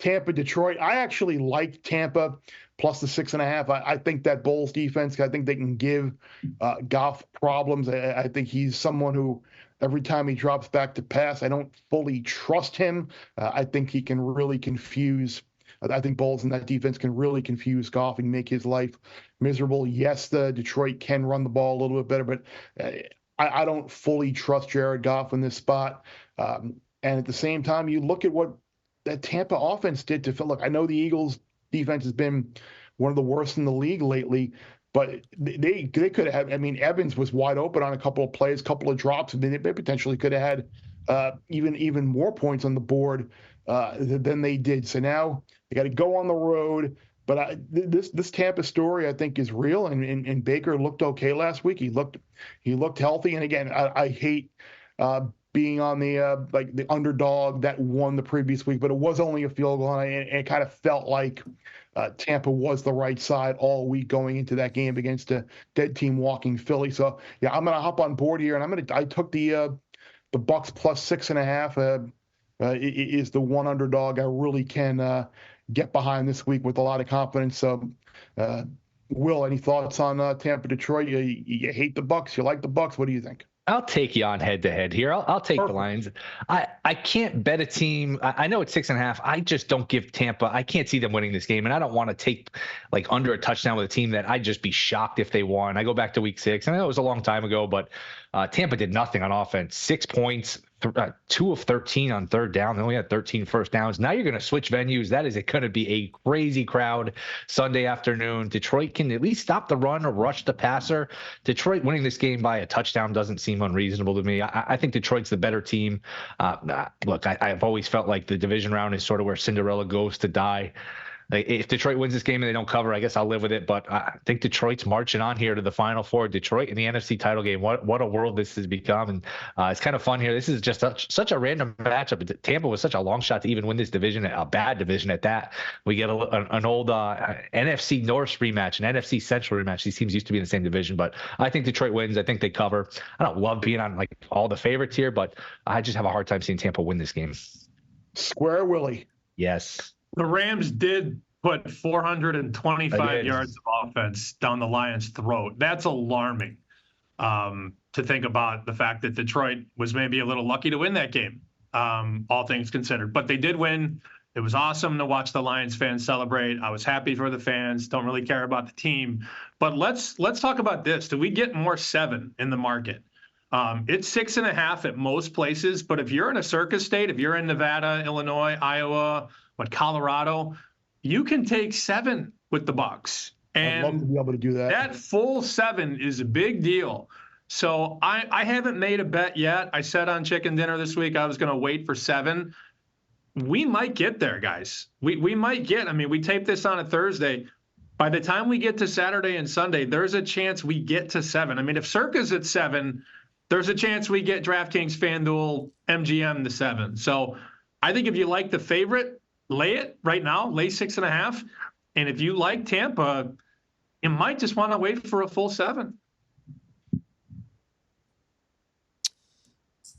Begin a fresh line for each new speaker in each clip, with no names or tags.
Tampa, Detroit. I actually like Tampa plus the 6.5. I think that Bulls defense, I think they can give Goff problems. I think he's someone who every time he drops back to pass, I don't fully trust him. I think he can really confuse. I think Bulls and that defense can really confuse Goff and make his life miserable. Yes, the Detroit can run the ball a little bit better, but I don't fully trust Jared Goff in this spot. And at the same time, you look at what that Tampa offense did to Phil. Look, I know the Eagles' defense has been one of the worst in the league lately, but they could have. I mean, Evans was wide open on a couple of plays, couple of drops. I mean, they potentially could have had even more points on the board than they did. So now they got to go on the road. But this Tampa story, I think, is real. And Baker looked okay last week. He looked healthy. And again, I hate being on the the underdog that won the previous week, but it was only a field goal, and it kind of felt like Tampa was the right side all week going into that game against a dead team walking Philly. So yeah, I'm gonna hop on board here, and I took the Bucks plus 6.5. Is the one underdog I really can get behind this week with a lot of confidence. So, Will, any thoughts on Tampa, Detroit? You hate the Bucks? You like the Bucks? What do you think?
I'll take you on head-to-head here. I'll take
Perfect.
The Lions. I can't bet a team. I know it's 6.5. I just don't give Tampa. I can't see them winning this game, and I don't want to take under a touchdown with a team that I'd just be shocked if they won. I go back to week 6, and I know it was a long time ago, but Tampa did nothing on offense. 6 points, 2 of 13 on third down. They only had 13 first downs. Now you're going to switch venues. That is going to be a crazy crowd Sunday afternoon. Detroit can at least stop the run or rush the passer. Detroit winning this game by a touchdown doesn't seem unreasonable to me. I think Detroit's the better team. Look, I've always felt like the division round is sort of where Cinderella goes to die. If Detroit wins this game and they don't cover, I guess I'll live with it. But I think Detroit's marching on here to the Final Four. Detroit in the NFC title game. What a world this has become. And it's kind of fun here. This is just such a random matchup. Tampa was such a long shot to even win this division, a bad division at that. We get an old NFC North rematch, an NFC Central rematch. These teams used to be in the same division. But I think Detroit wins. I think they cover. I don't love being on all the favorites here, but I just have a hard time seeing Tampa win this game.
Square Willie.
Yes.
The Rams did put 425 yards of offense down the Lions' throat. That's alarming to think about the fact that Detroit was maybe a little lucky to win that game, all things considered. But they did win. It was awesome to watch the Lions fans celebrate. I was happy for the fans. Don't really care about the team. But let's talk about this. Do we get more 7 in the market? It's 6.5 at most places. But if you're in a circus state, if you're in Nevada, Illinois, Iowa, Colorado, you can take 7 with the Bucks. And
I'd love to be able to do that.
That full 7 is a big deal. So I haven't made a bet yet. I said on Chicken Dinner this week I was going to wait for 7. We might get there, guys. We might get, we tape this on a Thursday. By the time we get to Saturday and Sunday, there's a chance we get to 7. If Circa's at 7, there's a chance we get DraftKings, FanDuel, MGM to 7. So I think if you like the favorite, lay it right now, lay 6.5. And if you like Tampa, you might just want to wait for a full 7.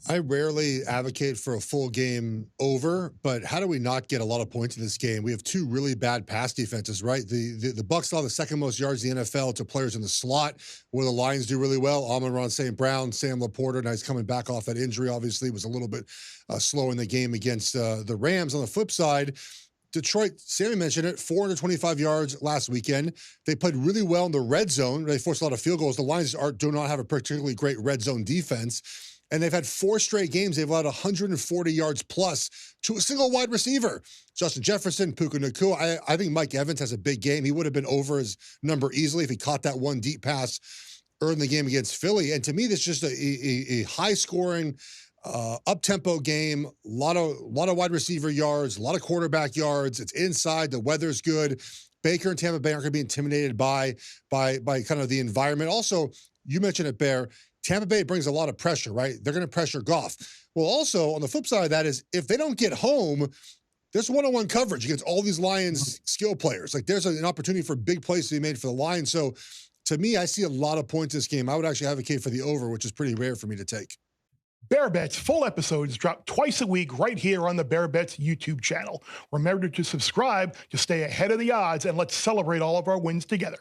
I rarely advocate for a full game over, but how do we not get a lot of points in this game? We have 2 really bad pass defenses, right? The Bucs saw the second most yards in the NFL to players in the slot, where the Lions do really well. Amon-Ra St. Brown, Sam Laporta, now he's coming back off that injury, obviously, was a little bit slow in the game against the Rams. On the flip side, Detroit, Sammy mentioned it, 425 yards last weekend. They played really well in the red zone. They forced a lot of field goals. The Lions do not have a particularly great red zone defense. And they've had 4 straight games. They've allowed 140 yards plus to a single wide receiver. Justin Jefferson, Puka Nacua. I think Mike Evans has a big game. He would have been over his number easily if he caught that one deep pass early in the game against Philly. And to me, this is just a high-scoring, up-tempo game. A lot of wide receiver yards, a lot of quarterback yards. It's inside. The weather's good. Baker and Tampa Bay aren't going to be intimidated by kind of the environment. Also, you mentioned it, Bear. Tampa Bay brings a lot of pressure, right? They're going to pressure Goff. Well, also, on the flip side of that is if they don't get home, there's one-on-one coverage against all these Lions skill players. There's an opportunity for big plays to be made for the Lions. So, to me, I see a lot of points this game. I would actually advocate for the over, which is pretty rare for me to take.
Bear Bets full episodes drop twice a week right here on the Bear Bets YouTube channel. Remember to subscribe to stay ahead of the odds, and let's celebrate all of our wins together.